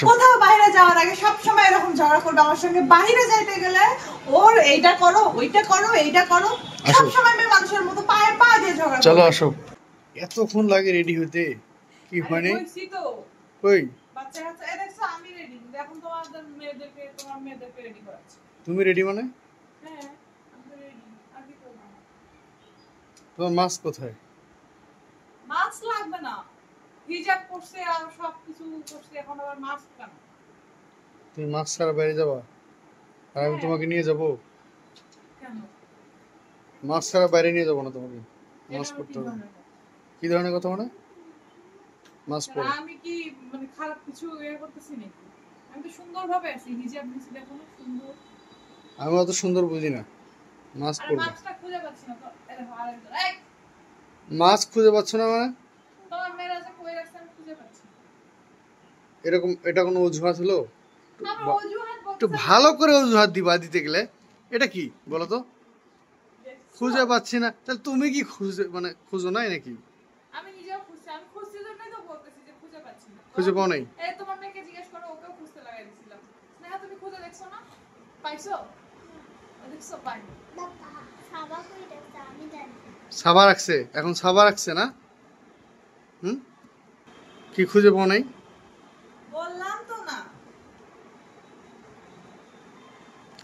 কোথাও বাইরে যাওয়ার আগে সব সময় এরকম ঝগড়া করবে আমার সঙ্গে। বাইরে যাইতে গেলে ওর এইটা করো, ওইটা করো, এইটা করো, সব সময় আমি মানুষের মতো পায়ে পা দিয়ে ঝগড়া। চলো আসো। এতক্ষণ লাগে রেডি হতে, কি হয়নি? কই বাচ্চা কাচ্চা এই দেখছো আমি রেডি, এখন তোমাদের মেয়েদেরকে, তোমার মেয়েদেরকে রেডি করাচ্ছি। তুমি রেডি মানে? হ্যাঁ আমি রেডি। আর কি করব? তোমার মাস্ক কোথায়? মাস্ক লাগবে না, হিজাব পরছে আর সব কিছু করছে, এখন আবার মাস্ক কেন? তুমি মাস্ক ছাড়া বাইরে যাবা আর আমি তোমাকে নিয়ে যাব? কেন মাস্ক ছাড়া বাইরে নিয়ে যাবো না তোমাকে, মাস্ক পরতে হবে। কি ধরনের কথা মানে? মাস্ক পরো। আমি কি মানে খারাপ কিছু করতেছি নাকি? আমি তো সুন্দরভাবে আছি, হিজাব নিছি দেখো না সুন্দর। আমি অত সুন্দর বুঝি না। মাস্ক পরো। মাস্কটা খুঁজে পাচ্ছি না তো, এই দেখো আরেকজন। এই মাস্ক খুঁজে পাচ্ছ না মানে? তোমার মেয়েরা যে কই রাখছে আমি খুঁজে পাচ্ছি না। এরকম এটা কোনো অজুহাত হলো? আমরা অজুহাত বলতে একটু ভালো করে অজুহাত দিতে গেলে এটা কি বলো তো? খুঁজে পাচ্ছি না, তাহলে তুমি কি খুঁজে মানে খুঁজো নাই নাকি? আমি নিজেও খুঁজছি, আমি খুঁজছি জন্যই তো বলতেছি যে খুঁজে পাচ্ছি না। খুঁজে পাও নাই? এই তোমার মেয়েকে জিজ্ঞেস করো, ওকেও খুঁজতে লাগাই দিছিলাম। স্নেহা তুমি খুঁজে দেখছো না? পাইছো? দেখছো পাই। বাবা সাবা কই রাখছে আমি জানি। সাবা রাখছে, এখন সাবা রাখছে না? কি খুঁজে পাও নাই? বললাম তো না।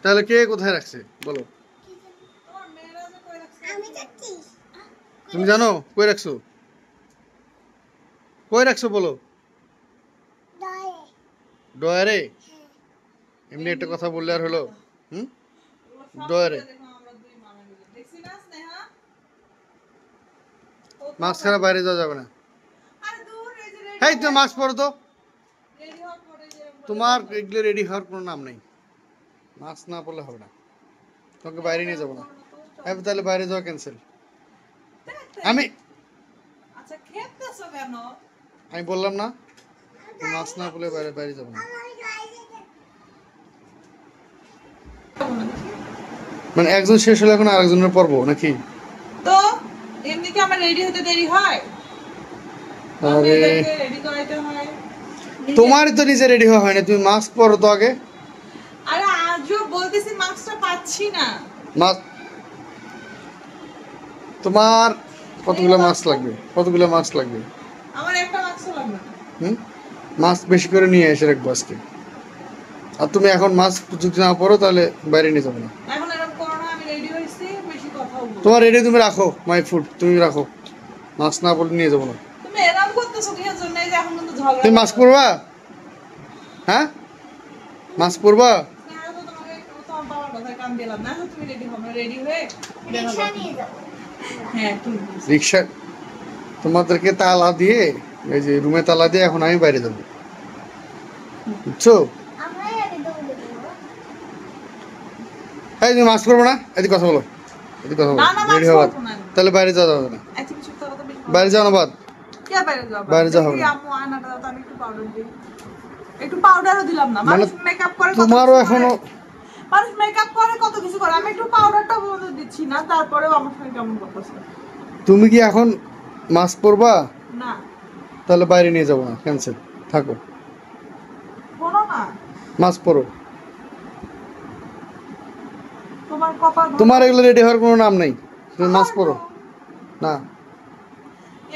তাহলে কে কোথায় রাখছে বলো? তোমার মেয়েরা যে কই রাখছে আমি জানি। তুমি জানো কই রাখছো? কই রাখছো বলো? দাঁড়ে। ডয়ারে? এমনি একটা কথা বললে আর হলো? ডয়ারে। দেখছি না স্নেহা? মাস্ক ছাড়া বাইরে যাওয়া যাবে না। আরে দূর, এই যে রেডি। হেই তুমি মাস্ক পরো তো। রেডি হওয়ার পরে যে তোমার এগুলো রেডি হওয়ার কোনো নাম নেই। মাস্ক না পরলে হবে না, তোমাকে বাইরে নিয়ে যাবো না। তাহলে বাইরে যাওয়া ক্যান্সেল। আমি আচ্ছা খেপতেছো কেন? আমি বললাম না মাস্ক না পরলে বাইরে বাইরে যাবো না। মানে একজন শেষ হলে এখন আরেকজনের পরবো নাকি? তো এমনি কি আমার রেডি হতে দেরি হয়? আরে রেডি করাইতে হয়। তোমারই তো নিজে রেডি হওয়া হয় না, তুমি মাস্ক পরো তো আগে। আরে আজও বলতেছি মাস্কটা পাচ্ছি না। মাস্ক তোমার কতগুলো মাস্ক লাগবে? কতগুলো মাস্ক লাগবে? আমার একটা মাস্ক লাগবে না। মাস্ক বেশি করে নিয়ে এসে রাখবো আজকে। আর তুমি এখন মাস্ক যদি না পরো তাহলে বাইরে নিয়ে যাবো না। এখন এরকম করো না, আমি রেডি হইছি, বেশি কথা বলবো। তোমার রেডি তুমি রাখো, মাই ফুড তুমি রাখো। মাস্ক না পরলে নিয়ে যাবো না। তুমি এরকম করতেছো কিসের জন্য? এই যে এখন কিন্তু ঝগড়া। তুমি মাস্ক পরবা? হ্যাঁ মাস্ক পরবা? না তো তোমাকে তোমার বাবার কথায় কান দিলাম না। তুমি রেডি হও, রেডি হয়ে রিকশা নিয়ে যাব। হ্যাঁ ঠিক। রিক্সা তোমাদেরকে তালা দিয়ে, এই যে রুমে তালা দিয়ে এখন আমি বাইরে যাবো, বুঝছো? আমরাই আগে দৌড়ে দেবো। এই তুমি মাস্ক পরবো না? এদিকে কথা বলো, এদিকে কথা বলো। না, না, রেডি mask হওয়া পরবো না। তাহলে বাইরে যাওয়া যাবে না। আচ্ছা কিছু কথা তো বেশি। বাইরে যাও না বাদ। কে বাইরে যাও? বাইরে যাওয়া হবে না। আম্মু আয়নাটা দাও তো, আমি একটু পাউডার দিই। একটু পাউডারও দিলাম না। মানে মানুষ মেকআপ করে কত তোমারও কিছু এখনো করে। মানুষ মেকআপ করে কত কিছু করে, আমি একটু পাউডারটা বলে দিচ্ছি না, তারপরেও আমার সঙ্গে কেমন করতেছে। তুমি কি এখন মাস্ক পরবা? না তাহলে বাইরে নিয়ে যাবো না, ক্যান্সেল, থাকো। শোনো না, মাস্ক পরো। তোমার কপাল ভালো। তোমার এগুলো রেডি হওয়ার কোনো নাম নেই, তুমি মাস্ক পরো। না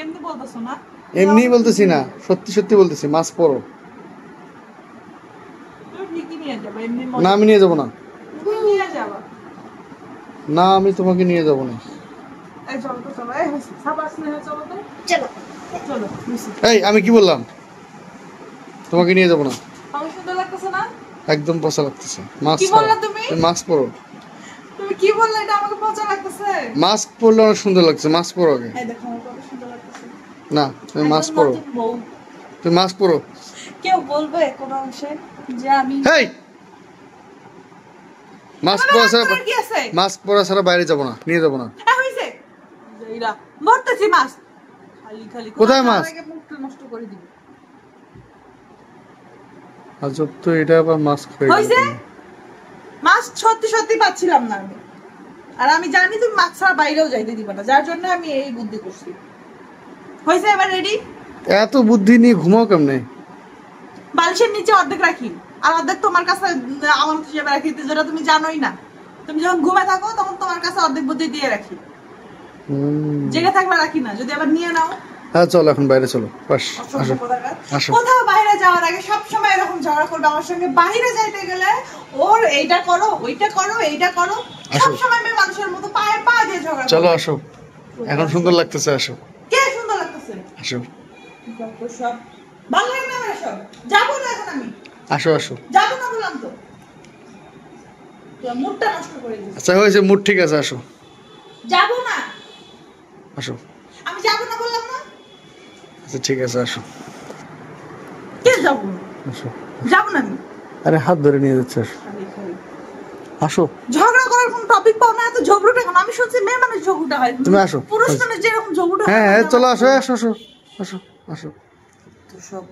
এমনি বলতেছো না? এমনি বলতেছি না, সত্যি সত্যি বলতেছি, মাস্ক পরো। তুমি ঠিকই নিয়ে যাবে, এমনি না আমি নিয়ে যাবো না। তুমি নিয়ে যাবা। না আমি তোমাকে নিয়ে যাবো না। এই চলো তো, চলো। এই সাবাস নিয়ে চলো তো। চলো। চলো মিশি। এই আমি কি বললাম? তোমাকে নিয়ে যাবো না। আমি সুন্দর লাগতেছে না? একদম পচা লাগতেছে। মাস্ক কি বললা তুমি? মাস্ক পরো। তুমি কি বললে? এটা আমাকে পচা লাগতেছে। মাস্ক পরলে অনেক সুন্দর লাগছে, মাস্ক পরো আগে। এই দেখো আমার কত সুন্দর লাগতেছে। না তুমি মাস্ক পরো, নতুন বউ। তুমি মাস্ক পরো। কেউ বলবে কোন অংশে যে আমি হেই মাস্ক পরা ছাড়া, আমার কি আছে? মাস্ক পরা ছাড়া বাইরে যাবো না, নিয়ে যাবো না। হইছে যাইরা মরতেছি মাছ খালি খালি কোথায় মাছ? আগে মুখটা নষ্ট করে দিবি। আজব তো, এটা আবার মাস্ক হয়ে হইছে গেল। মাছ সত্যি সত্যি পাচ্ছিলাম না আমি, আর আমি জানি তুমি মাছ ছাড়া বাইরেও যাইতে দিবা না, যার জন্য আমি এই বুদ্ধি করছি। হইছে এবার রেডি? এত বুদ্ধি নিয়ে ঘুমাও কেমনে? বালিশের নিচে অর্ধেক রাখি আর অর্ধেক তোমার কাছে আমার হিসেবে রাখি, যেটা তুমি জানোই না। তুমি যখন ঘুমে থাকো তখন তোমার কাছে অর্ধেক বুদ্ধি দিয়ে রাখি, জেগে থাকলে রাখি না, যদি আবার নিয়ে নাও। হ্যাঁ চলো এখন বাইরে চলো, বাস আসো আসো। কোথাও বাইরে যাওয়ার আগে সবসময় এরকম ঝগড়া করবে আমার সঙ্গে। বাইরে যাইতে গেলে ওর এইটা করো ওইটা করো এইটা করো, সবসময় মেয়ে মানুষের মতো পায়ে পা দিয়ে ঝগড়া করবে। চলো আসো, এখন সুন্দর লাগতেছে, আসো। কে সুন্দর লাগতেছে? আসো সব ভালো লাগে না আমার সব। যাবো না এখন আমি, আসো আসো। যাবো না বললাম তো, মুডটা নষ্ট করে দিস। আচ্ছা হয়েছে, মুড ঠিক আছে, আসো। যাবো না, আসো। আমি যাবো না বললাম না। আচ্ছা ঠিক আছে, আসো কে যাবো? আসো। যাবো না আমি। আরে হাত ধরে নিয়ে যাচ্ছে, আসো আসো। ঝগড়া করার কোন টপিক পাও না, এত ঝগড়াটা কেন? আমি শুনছি মেয়ে মানুষ ঝগড়া হয়, তুমি আসো। পুরুষ মানুষ যেরকম ঝগড়া হয়। হ্যাঁ হ্যাঁ চলো আসো আসো আসো আসো আসো। তো সব